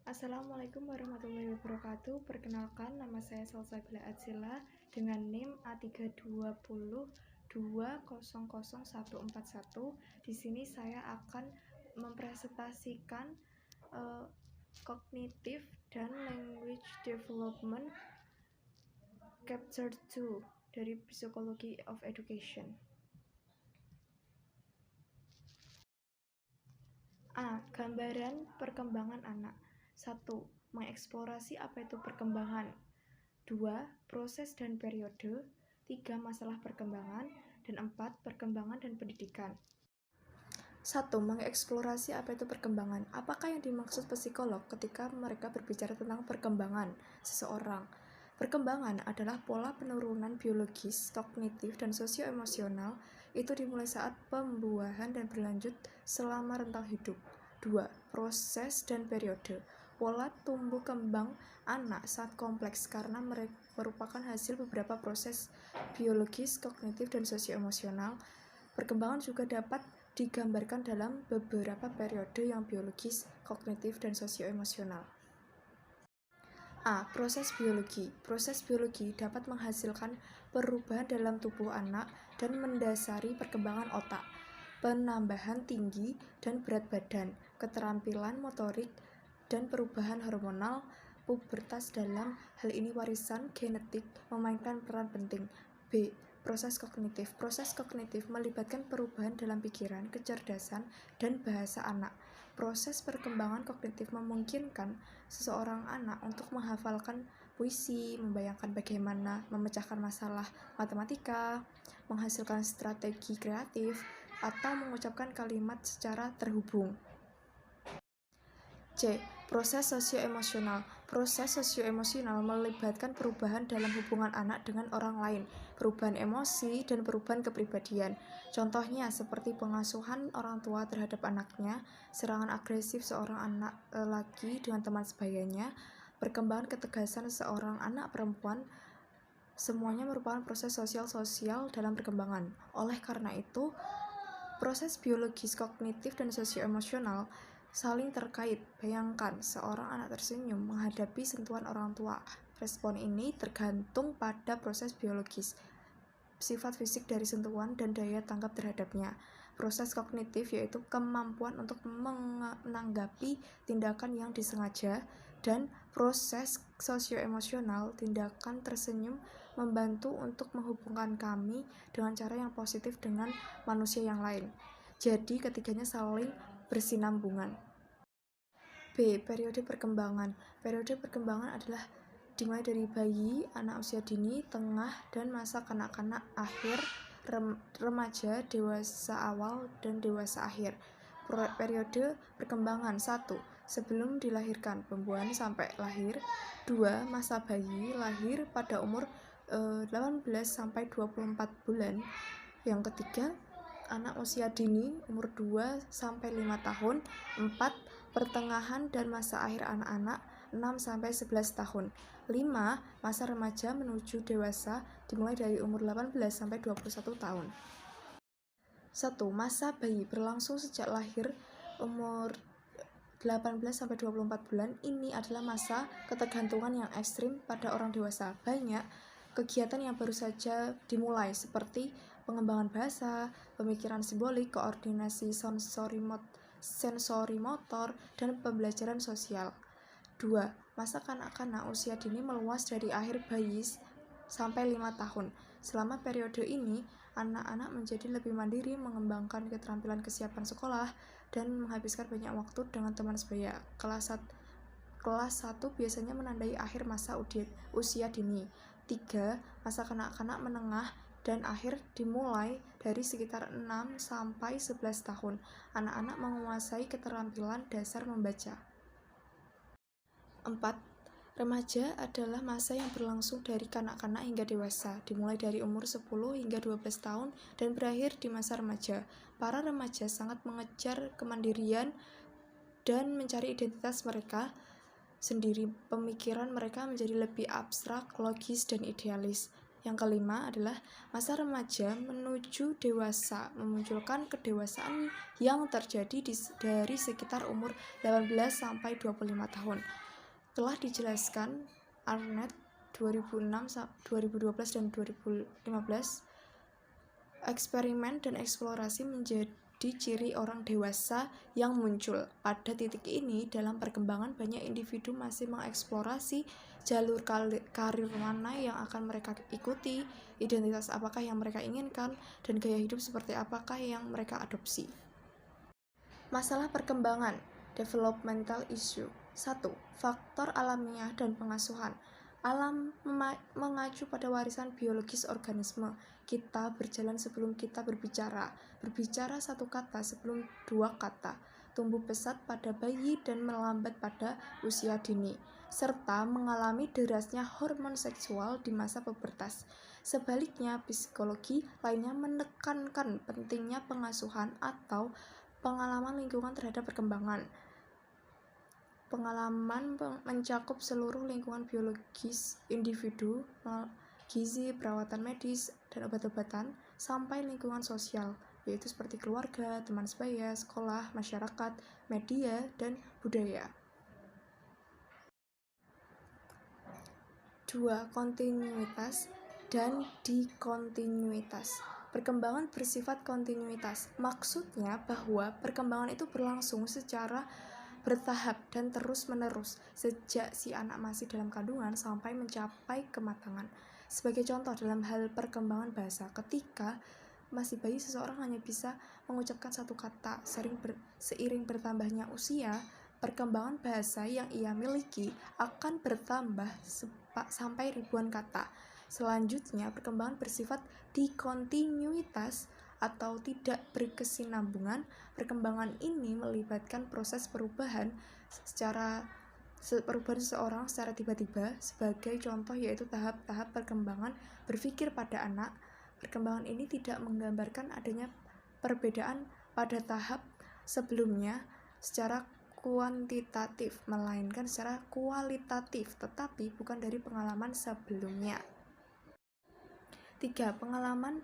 Assalamualaikum warahmatullahi wabarakatuh. Perkenalkan, nama saya Salsabila Atsila dengan NIM A320200141. Di sini saya akan mempresentasikan Cognitive dan Language Development Chapter 2 dari Psychology of Education. A. Gambaran perkembangan anak. 1. Mengeksplorasi apa itu perkembangan. 2. Proses dan periode. 3. Masalah perkembangan. Dan 4. Perkembangan dan pendidikan. 1. Mengeksplorasi apa itu perkembangan. Apakah yang dimaksud psikolog ketika mereka berbicara tentang perkembangan seseorang? Perkembangan adalah pola penurunan biologis, kognitif, dan sosioemosional. Itu dimulai saat pembuahan dan berlanjut selama rentang hidup. 2. Proses dan periode. Pola tumbuh kembang anak sangat kompleks karena merupakan hasil beberapa proses biologis, kognitif, dan sosioemosional. Perkembangan juga dapat digambarkan dalam beberapa periode yang biologis, kognitif, dan sosioemosional. A. Proses biologi. Proses biologi dapat menghasilkan perubahan dalam tubuh anak dan mendasari perkembangan otak, penambahan tinggi dan berat badan, keterampilan motorik, dan perubahan hormonal. Pubertas dalam hal ini warisan genetik memainkan peran penting. B. Proses kognitif. Proses kognitif melibatkan perubahan dalam pikiran, kecerdasan, dan bahasa anak. Proses perkembangan kognitif memungkinkan seseorang anak untuk menghafalkan puisi, membayangkan bagaimana memecahkan masalah matematika, menghasilkan strategi kreatif, atau mengucapkan kalimat secara terhubung. C. Proses sosioemosional. Proses sosioemosional melibatkan perubahan dalam hubungan anak dengan orang lain, perubahan emosi, dan perubahan kepribadian. Contohnya seperti pengasuhan orang tua terhadap anaknya, serangan agresif seorang anak laki dengan teman sebayanya, perkembangan ketegasan seorang anak perempuan. Semuanya merupakan proses sosial dalam perkembangan. Oleh karena itu, proses biologis, kognitif, dan sosioemosional saling terkait. Bayangkan seorang anak tersenyum menghadapi sentuhan orang tua. Respon ini tergantung pada proses biologis, sifat fisik dari sentuhan, dan daya tangkap terhadapnya. Proses kognitif yaitu kemampuan untuk menanggapi tindakan yang disengaja, dan proses sosioemosional, tindakan tersenyum membantu untuk menghubungkan kami dengan cara yang positif dengan manusia yang lain. Jadi ketiganya saling bersinambungan. B. Periode perkembangan. Periode perkembangan adalah dimulai dari bayi, anak usia dini, tengah, dan masa kanak-kanak, akhir, remaja, dewasa awal, dan dewasa akhir. Periode perkembangan. 1. Sebelum dilahirkan, pembuahan sampai lahir. 2. Masa bayi, lahir pada umur 18 sampai 24 bulan. Yang ketiga, anak usia dini, umur 2 sampai 5 tahun. 4. Pertengahan dan masa akhir anak-anak, 6 sampai 11 tahun. 5. Masa remaja menuju dewasa, dimulai dari umur 18 sampai 21 tahun. 1. Masa bayi berlangsung sejak lahir umur 18 sampai 24 bulan. Ini adalah masa ketergantungan yang ekstrim pada orang dewasa. Banyak kegiatan yang baru saja dimulai seperti pengembangan bahasa, pemikiran simbolik, koordinasi sensori motor, dan pembelajaran sosial. 2. Masa kanak-kanak usia dini meluas dari akhir bayi sampai 5 tahun. Selama periode ini, anak-anak menjadi lebih mandiri, mengembangkan keterampilan kesiapan sekolah, dan menghabiskan banyak waktu dengan teman sebaya. Kelas 1 biasanya menandai akhir masa usia dini. 3. Masa kanak-kanak menengah dan akhir dimulai dari sekitar 6 sampai 11 tahun. Anak-anak menguasai keterampilan dasar membaca. 4. Remaja adalah masa yang berlangsung dari kanak-kanak hingga dewasa, dimulai dari umur 10 hingga 12 tahun dan berakhir di masa remaja. Para remaja sangat mengejar kemandirian dan mencari identitas mereka sendiri. Pemikiran mereka menjadi lebih abstrak, logis, dan idealis. Yang kelima adalah masa remaja menuju dewasa, memunculkan kedewasaan yang terjadi dari sekitar umur 18 sampai 25 tahun. Telah dijelaskan Arnett 2006, 2012, dan 2015. Eksperimen dan eksplorasi menjadi ciri orang dewasa yang muncul. Pada titik ini, dalam perkembangan banyak individu masih mengeksplorasi jalur karir mana yang akan mereka ikuti, identitas apakah yang mereka inginkan, dan gaya hidup seperti apakah yang mereka adopsi. Masalah perkembangan, developmental issue. 1. Faktor alamiah dan pengasuhan. Alam mengacu pada warisan biologis organisme. Kita berjalan sebelum kita berbicara. Berbicara satu kata sebelum dua kata. Tumbuh pesat pada bayi dan melambat pada usia dini. Serta mengalami derasnya hormon seksual di masa pubertas. Sebaliknya, psikologi lainnya menekankan pentingnya pengasuhan atau pengalaman lingkungan terhadap perkembangan. Pengalaman mencakup seluruh lingkungan biologis individu, gizi, perawatan medis, dan obat-obatan, sampai lingkungan sosial, yaitu seperti keluarga, teman sebaya, sekolah, masyarakat, media, dan budaya. 2. Kontinuitas dan dikontinuitas. Perkembangan bersifat kontinuitas. Maksudnya bahwa perkembangan itu berlangsung secara bertahap dan terus-menerus sejak si anak masih dalam kandungan sampai mencapai kematangan. Sebagai contoh dalam hal perkembangan bahasa, ketika masih bayi seseorang hanya bisa mengucapkan satu kata. Seiring bertambahnya usia, perkembangan bahasa yang ia miliki akan bertambah sampai ribuan kata. Selanjutnya, perkembangan bersifat dikontinuitas atau tidak berkesinambungan. Perkembangan ini melibatkan proses perubahan seseorang secara tiba-tiba. Sebagai contoh yaitu tahap-tahap perkembangan berpikir pada anak. Perkembangan ini tidak menggambarkan adanya perbedaan pada tahap sebelumnya secara kuantitatif, melainkan secara kualitatif, tetapi bukan dari pengalaman sebelumnya. 3. Pengalaman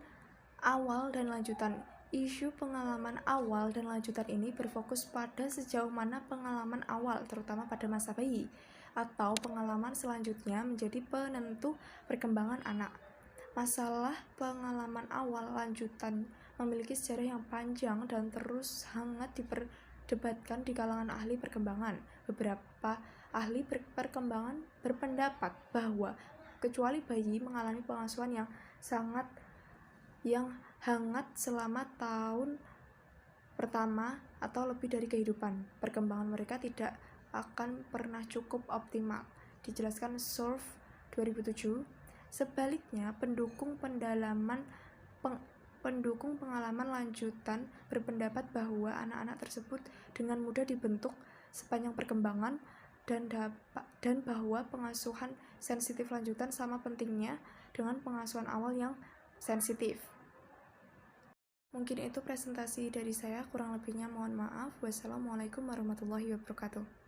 awal dan lanjutan. Isu pengalaman awal dan lanjutan ini berfokus pada sejauh mana pengalaman awal, terutama pada masa bayi, atau pengalaman selanjutnya menjadi penentu perkembangan anak. Masalah pengalaman awal lanjutan memiliki sejarah yang panjang dan terus hangat diperdebatkan di kalangan ahli perkembangan. Beberapa ahli perkembangan berpendapat bahwa kecuali bayi mengalami pengasuhan yang hangat selama tahun pertama atau lebih dari kehidupan, perkembangan mereka tidak akan pernah cukup optimal. Dijelaskan Surf 2007. Sebaliknya, pendukung pengalaman lanjutan berpendapat bahwa anak-anak tersebut dengan mudah dibentuk sepanjang perkembangan dan bahwa pengasuhan sensitif lanjutan sama pentingnya dengan pengasuhan awal yang sensitif. Mungkin itu presentasi dari saya, kurang lebihnya mohon maaf. Wassalamualaikum warahmatullahi wabarakatuh.